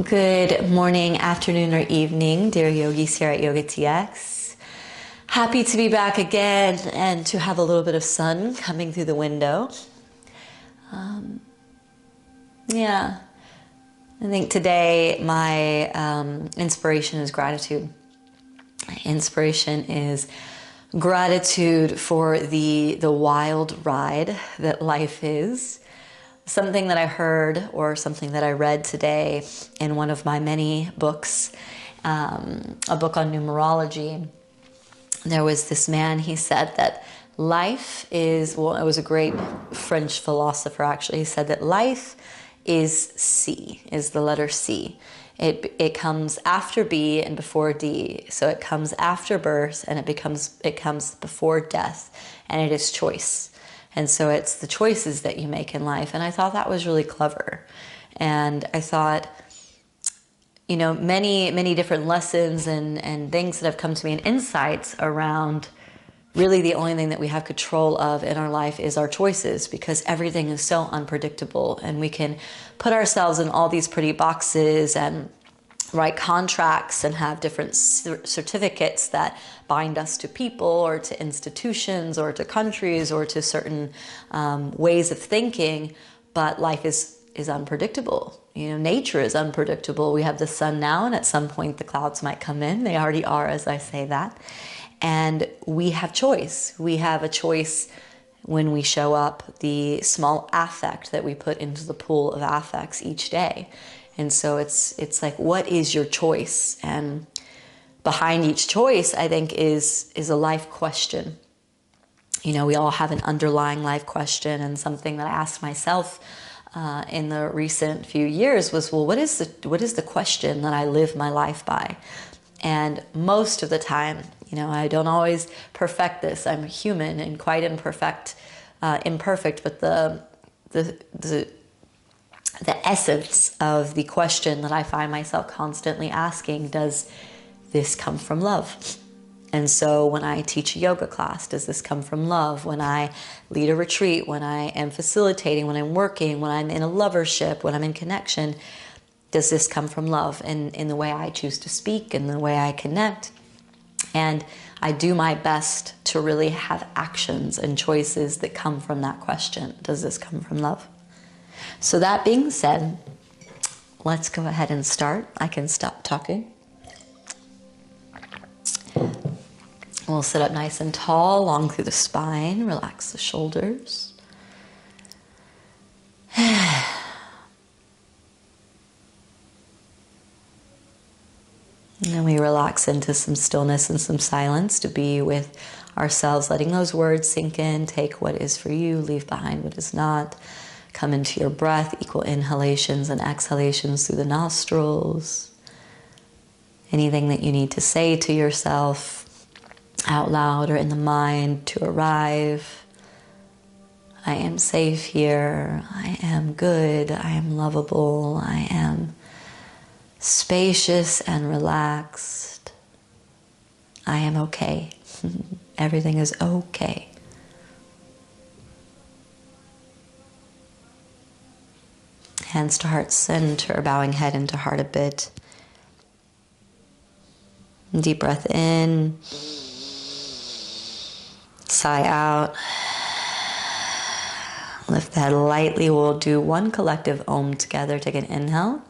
Good morning, afternoon, or evening, dear yogis here at Yoga TX. Happy to be back again and to have a little bit of sun coming through the window. I think today my inspiration is gratitude. Inspiration is gratitude for the wild ride that life is. Something that I heard or something that I read today in one of my many books, a book on numerology. There was this man, he said that life is, well, it was a great French philosopher actually. He said that life is C, is the letter C. It comes after B and before D. So it comes after birth and it comes before death, and it is choice. And so it's the choices that you make in life. And I thought that was really clever. And I thought, many different lessons and things that have come to me and insights around really the only thing that we have control of in our life is our choices, because everything is so unpredictable and we can put ourselves in all these pretty boxes and write contracts and have different certificates that bind us to people or to institutions or to countries or to certain ways of thinking. But life is unpredictable. Nature is unpredictable. We have the sun now, and at some point the clouds might come in. They already are, as I say that. And we have choice. We have a choice when we show up, the small affect that we put into the pool of affects each day. And so it's like, what is your choice? And behind each choice, I think, is a life question. We all have an underlying life question, and something that I asked myself in the recent few years was, well, what is the question that I live my life by? And most of the time, I don't always perfect this. I'm human and quite imperfect, but the essence of the question that I find myself constantly asking, does this come from love? And so when I teach a yoga class, does this come from love? When I lead a retreat, when I am facilitating, when I'm working, when I'm in a lovership, when I'm in connection, does this come from love? And in the way I choose to speak and the way I connect. And I do my best to really have actions and choices that come from that question. Does this come from love? So that being said, let's go ahead and start. I can stop talking. We'll sit up nice and tall, long through the spine, relax the shoulders. And we relax into some stillness and some silence to be with ourselves, letting those words sink in. Take what is for you, leave behind what is not. Come into your breath, equal inhalations and exhalations through the nostrils. Anything that you need to say to yourself out loud or in the mind to arrive. I am safe here. I am good. I am lovable. I am spacious and relaxed. I am okay. Everything is okay. Hands to heart center, bowing head into heart a bit. Deep breath in. Sigh out. Lift the head lightly. We'll do one collective Om together. Take an inhale.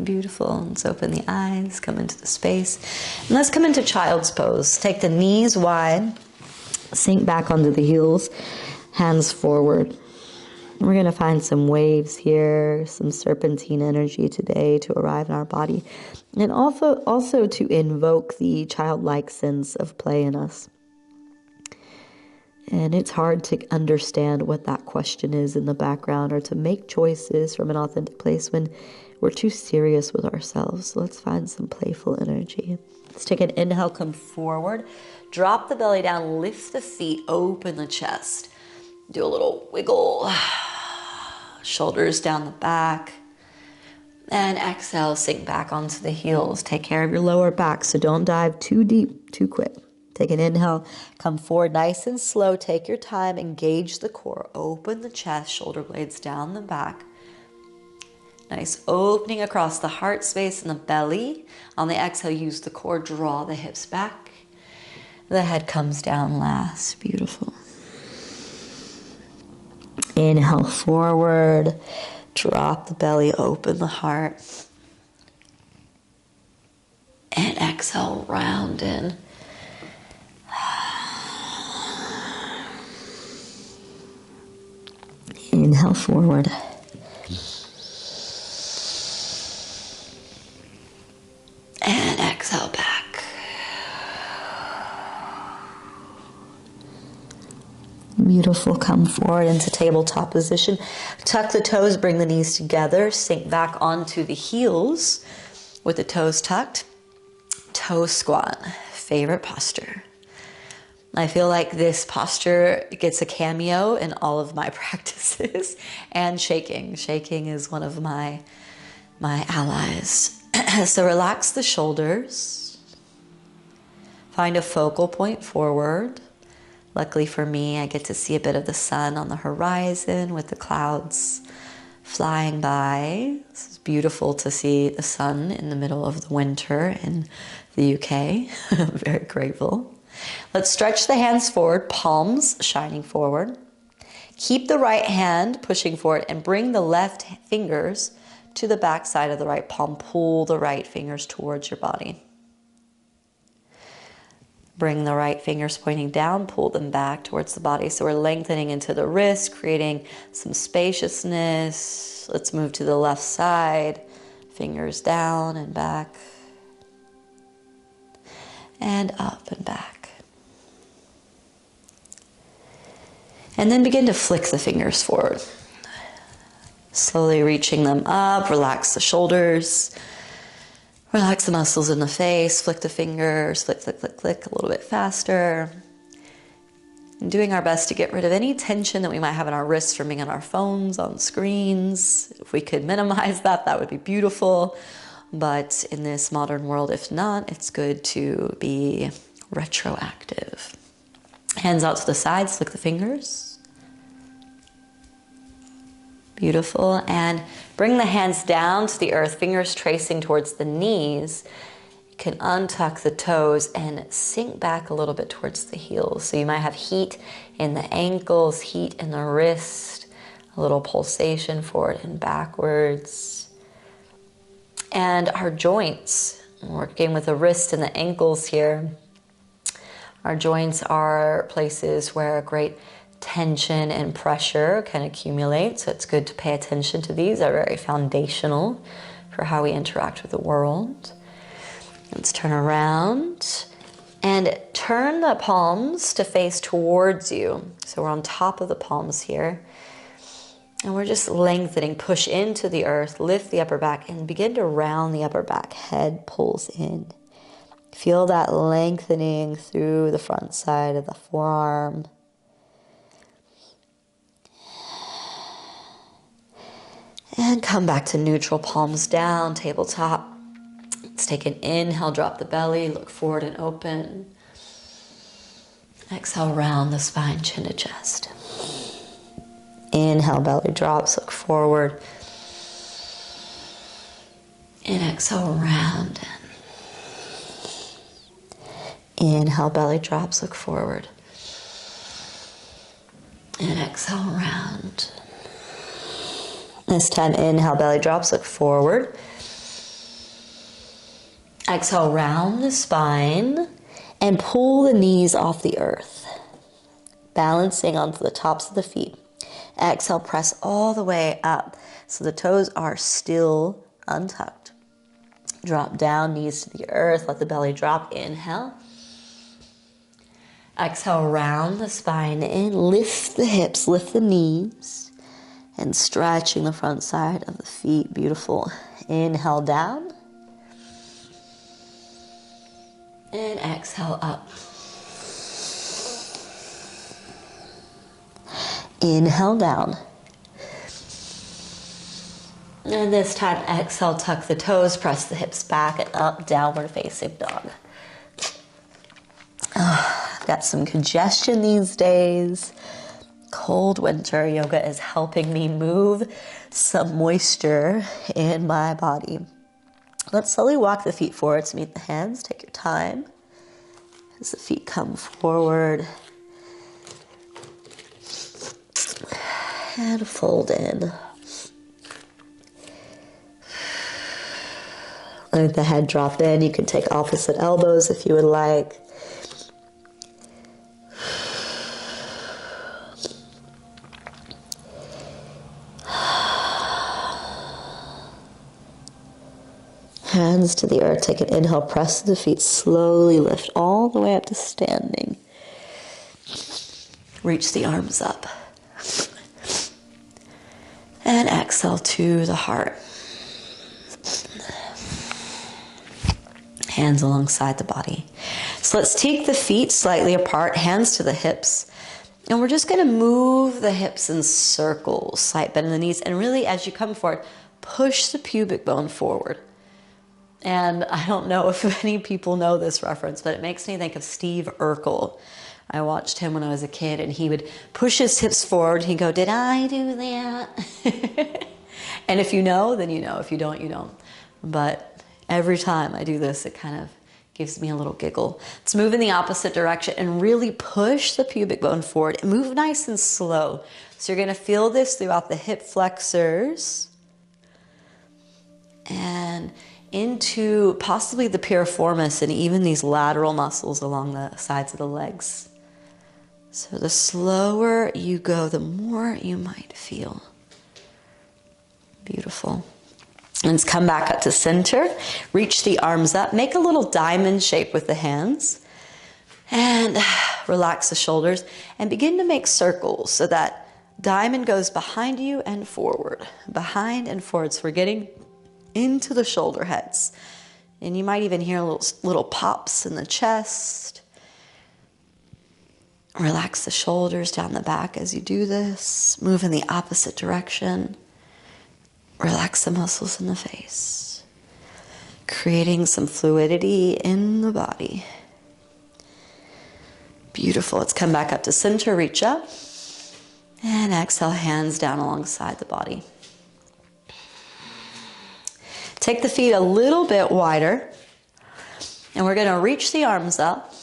Beautiful. Let's open the eyes, come into the space. And let's come into child's pose. Take the knees wide, sink back onto the heels, hands forward. We're going to find some waves here, some serpentine energy today to arrive in our body. And also to invoke the childlike sense of play in us. And it's hard to understand what that question is in the background or to make choices from an authentic place when we're too serious with ourselves. So let's find some playful energy. Let's take an inhale, come forward. Drop the belly down, lift the feet, open the chest. Do a little wiggle. Shoulders down the back. And exhale, sink back onto the heels. Take care of your lower back, so don't dive too deep, too quick. Take an inhale, come forward nice and slow. Take your time, engage the core, open the chest, shoulder blades down the back. Nice opening across the heart space and the belly. On the exhale, use the core, draw the hips back. The head comes down last. Beautiful. Inhale forward, drop the belly, open the heart. And exhale, round in. Inhale forward. And exhale back. Beautiful. Come forward into tabletop position. Tuck the toes, bring the knees together. Sink back onto the heels with the toes tucked. Toe squat. Favorite posture. I feel like this posture gets a cameo in all of my practices. And shaking. Shaking is one of my allies. So relax the shoulders. Find a focal point forward. Luckily for me, I get to see a bit of the sun on the horizon with the clouds flying by. This is beautiful to see the sun in the middle of the winter in the UK. I'm very grateful. Let's stretch the hands forward, palms shining forward. Keep the right hand pushing forward and bring the left fingers to the back side of the right palm. Pull the right fingers towards your body. Bring the right fingers pointing down, pull them back towards the body. So we're lengthening into the wrist, creating some spaciousness. Let's move to the left side. Fingers down and back. And up and back. And then begin to flick the fingers forward. Slowly reaching them up, relax the shoulders. Relax the muscles in the face, flick the fingers, flick, flick, flick, flick a little bit faster. And doing our best to get rid of any tension that we might have in our wrists from being on our phones, on screens. If we could minimize that, that would be beautiful. But in this modern world, if not, it's good to be retroactive. Hands out to the sides, flick the fingers. Beautiful. And bring the hands down to the earth, fingers tracing towards the knees. You can untuck the toes and sink back a little bit towards the heels. So you might have heat in the ankles, heat in the wrist, a little pulsation forward and backwards. And our joints, working with the wrist and the ankles here. Our joints are places where great tension and pressure can accumulate, so it's good to pay attention to these. They're very foundational for how we interact with the world. Let's turn around and turn the palms to face towards you. So we're on top of the palms here. And we're just lengthening, push into the earth, lift the upper back, and begin to round the upper back. Head pulls in. Feel that lengthening through the front side of the forearm. And come back to neutral, palms down, tabletop. Let's take an inhale, drop the belly, look forward and open. Exhale, round the spine, chin to chest. Inhale, belly drops, look forward. And exhale, round in. Inhale, belly drops, look forward. And exhale, round. This time, inhale, belly drops, look forward. Exhale, round the spine and pull the knees off the earth, balancing onto the tops of the feet. Exhale, press all the way up so the toes are still untucked. Drop down, knees to the earth, let the belly drop. Inhale. Exhale, round the spine in, lift the hips, lift the knees. And stretching the front side of the feet. Beautiful. Inhale down. And exhale up. Inhale down. And this time, exhale, tuck the toes, press the hips back and up, downward facing dog. I've got some congestion these days. Cold winter yoga is helping me move some moisture in my body. Let's slowly walk the feet forward to meet the hands. Take your time as the feet come forward. And fold in. Let the head drop in. You can take opposite elbows if you would like. Hands to the earth. Take an inhale, press the feet, slowly lift all the way up to standing. Reach the arms up. And exhale to the heart. Hands alongside the body. So let's take the feet slightly apart, hands to the hips. And we're just going to move the hips in circles, slight bend in the knees. And really, as you come forward, push the pubic bone forward. And I don't know if many people know this reference, but it makes me think of Steve Urkel. I watched him when I was a kid, and he would push his hips forward. He'd go, "Did I do that?" And if you know, then you know. If you don't, you don't. But every time I do this, it kind of gives me a little giggle. Let's move in the opposite direction and really push the pubic bone forward. And move nice and slow. So you're going to feel this throughout the hip flexors and into possibly the piriformis and even these lateral muscles along the sides of the legs. So the slower you go, the more you might feel. Beautiful. Let's come back up to center. Reach the arms up. Make a little diamond shape with the hands. And relax the shoulders. And begin to make circles so that diamond goes behind you and forward. Behind and forward. So we're getting into the shoulder heads. And you might even hear little pops in the chest. Relax the shoulders down the back as you do this. Move in the opposite direction. Relax the muscles in the face. Creating some fluidity in the body. Beautiful. Let's come back up to center. Reach up. And exhale, hands down alongside the body. Take the feet a little bit wider. And we're going to reach the arms up.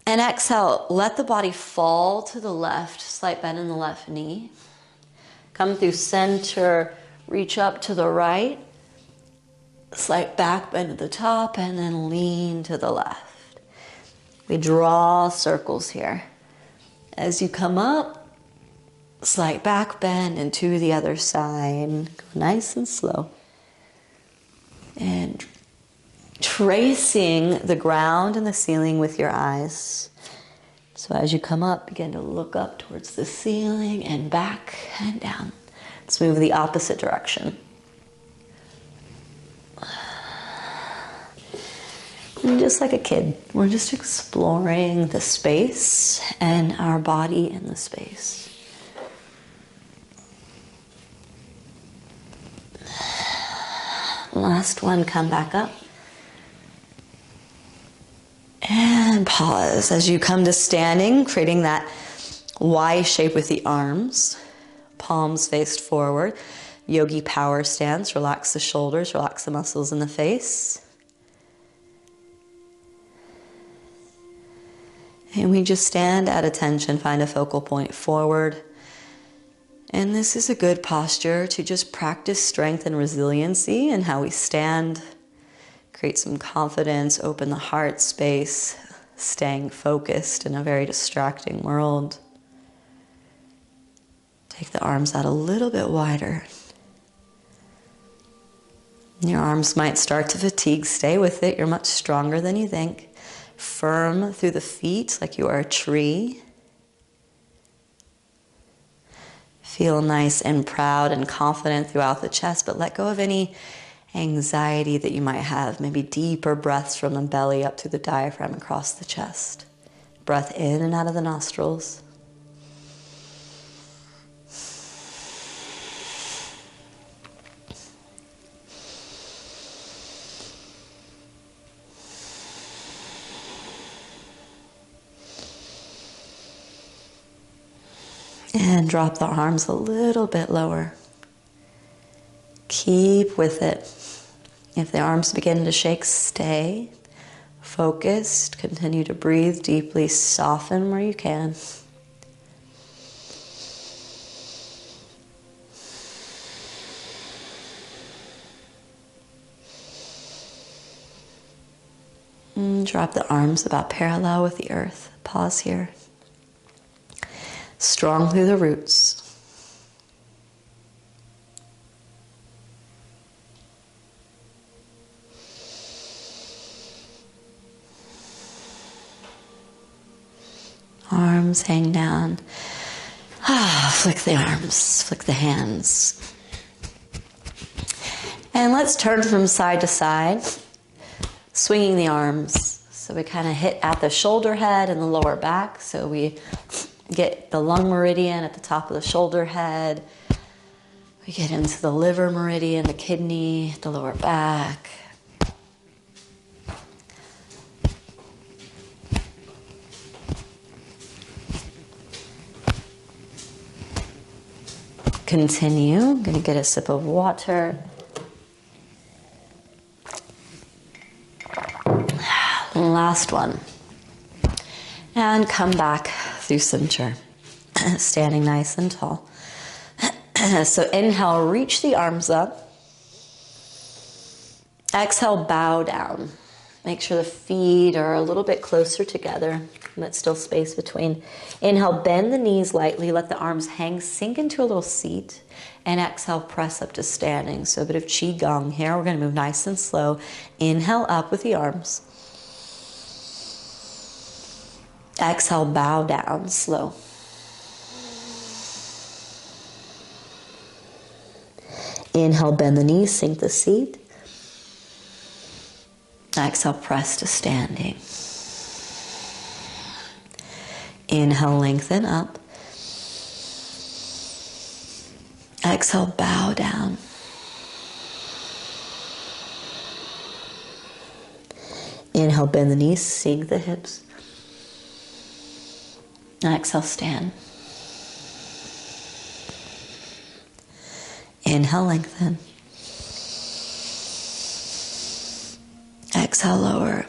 And exhale, let the body fall to the left. Slight bend in the left knee. Come through center. Reach up to the right. Slight back bend at the top. And then lean to the left. We draw circles here. As you come up, slight back bend and to the other side. Go nice and slow. And tracing the ground and the ceiling with your eyes. So as you come up, begin to look up towards the ceiling and back and down. Let's move the opposite direction. And just like a kid, we're just exploring the space and our body in the space. Last one, come back up. And pause as you come to standing, creating that Y shape with the arms. Palms faced forward. Yogi power stance. Relax the shoulders, relax the muscles in the face. And we just stand at attention, find a focal point forward. And this is a good posture to just practice strength and resiliency in how we stand. Create some confidence, open the heart space, staying focused in a very distracting world. Take the arms out a little bit wider. Your arms might start to fatigue. Stay with it. You're much stronger than you think. Firm through the feet like you are a tree. Feel nice and proud and confident throughout the chest, but let go of any anxiety that you might have. Maybe deeper breaths from the belly up through the diaphragm across the chest. Breath in and out of the nostrils. And drop the arms a little bit lower. Keep with it. If the arms begin to shake, stay focused. Continue to breathe deeply. Soften where you can. Drop the arms about parallel with the earth. Pause here. Strong through the roots. Arms hang down. Flick the arms, flick the hands. And let's turn from side to side, swinging the arms. So we kind of hit at the shoulder head and the lower back. So we get the lung meridian at the top of the shoulder head. We get into the liver meridian, the kidney, the lower back. Continue. I'm going to get a sip of water. Last one. And come back through center. Standing nice and tall. So inhale, reach the arms up. Exhale, bow down. Make sure the feet are a little bit closer together, but still space between. Inhale, bend the knees lightly, let the arms hang, sink into a little seat, and exhale, press up to standing. So a bit of qigong here. We're going to move nice and slow. Inhale up with the arms. Exhale, bow down, slow. Inhale, bend the knees, sink the seat. Exhale, press to standing. Inhale, lengthen up. Exhale, bow down. Inhale, bend the knees, sink the hips. Exhale, stand. Inhale, lengthen. Exhale, lower.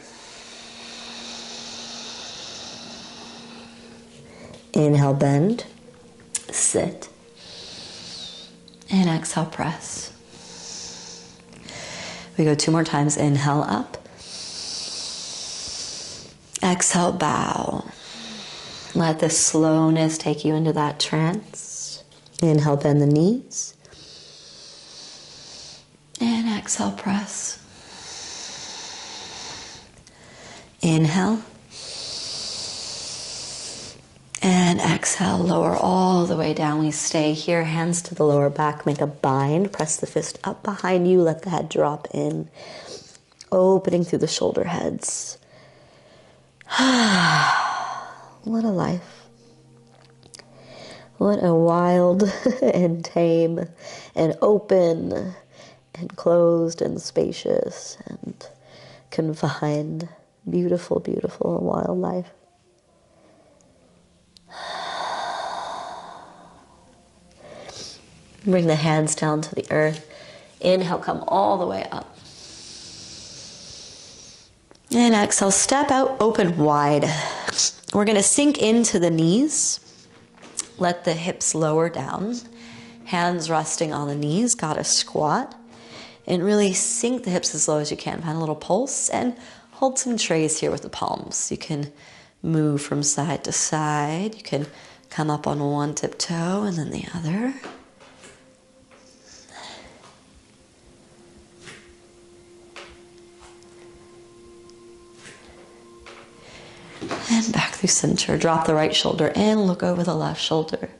Inhale, bend, sit. And exhale, press. We go 2 more times. Inhale, up. Exhale, bow. Let the slowness take you into that trance. Inhale, bend the knees. And exhale, press. Inhale. And exhale, lower all the way down. We stay here, hands to the lower back, make a bind. Press the fist up behind you, let the head drop in. Opening through the shoulder heads. What a life. What a wild and tame and open and closed and spacious and confined, beautiful, beautiful wild life. Bring the hands down to the earth. Inhale, come all the way up. And exhale, step out, open wide. We're going to sink into the knees. Let the hips lower down. Hands resting on the knees. Got a squat. And really sink the hips as low as you can. Find a little pulse and hold some trays here with the palms. You can move from side to side. You can come up on one tiptoe and then the other. And back through center. Drop the right shoulder in. Look over the left shoulder.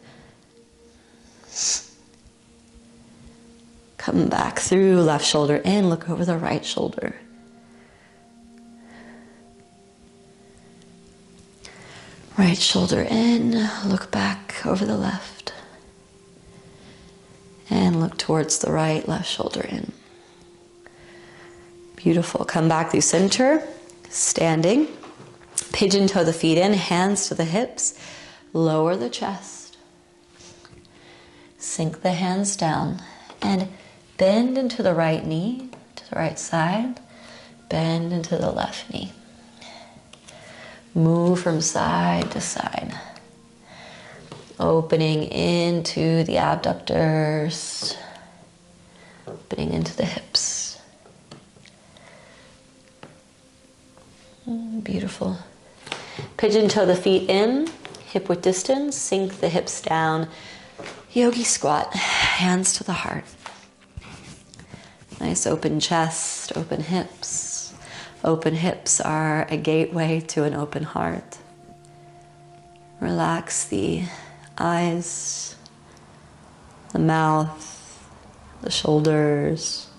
Come back through left shoulder in. Look over the right shoulder. Right shoulder in. Look back over the left. And look towards the right. Left shoulder in. Beautiful. Come back through center. Standing. Pigeon toe the feet in, hands to the hips, lower the chest. Sink the hands down and bend into the right knee, to the right side. Bend into the left knee. Move from side to side. Opening into the abductors. Opening into the hips. Beautiful. Pigeon toe the feet in, hip width distance, sink the hips down. Yogi squat, hands to the heart. Nice open chest, open hips. Open hips are a gateway to an open heart. Relax the eyes, the mouth, the shoulders.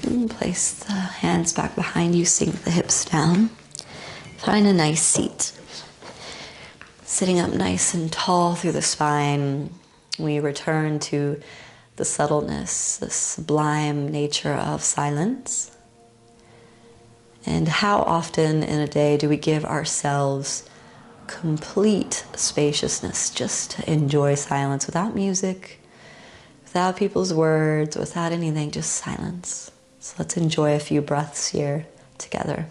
And place the hands back behind you, sink the hips down. Find a nice seat. Sitting up nice and tall through the spine, we return to the subtleness, the sublime nature of silence. And how often in a day do we give ourselves complete spaciousness just to enjoy silence without music, without people's words, without anything, just silence. So let's enjoy a few breaths here together.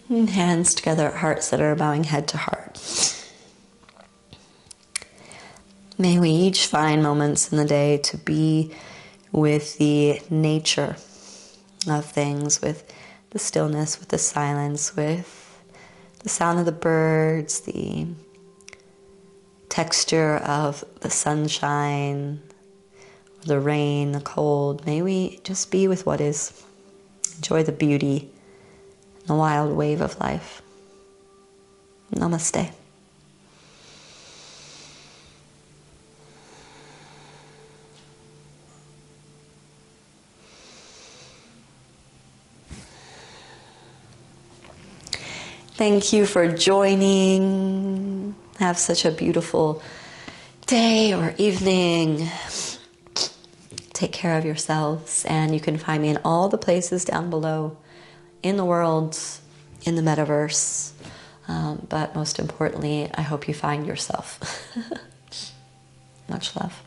And hands together at heart center, bowing head to heart. May we each find moments in the day to be with the nature of things, with the stillness, with the silence, with the sound of the birds, the texture of the sunshine, the rain, the cold. May we just be with what is. Enjoy the beauty, the wild wave of life. Namaste. Thank you for joining. Have such a beautiful day or evening. Take care of yourselves, and you can find me in all the places down below in the world, in the metaverse, but most importantly, I hope you find yourself. Much love.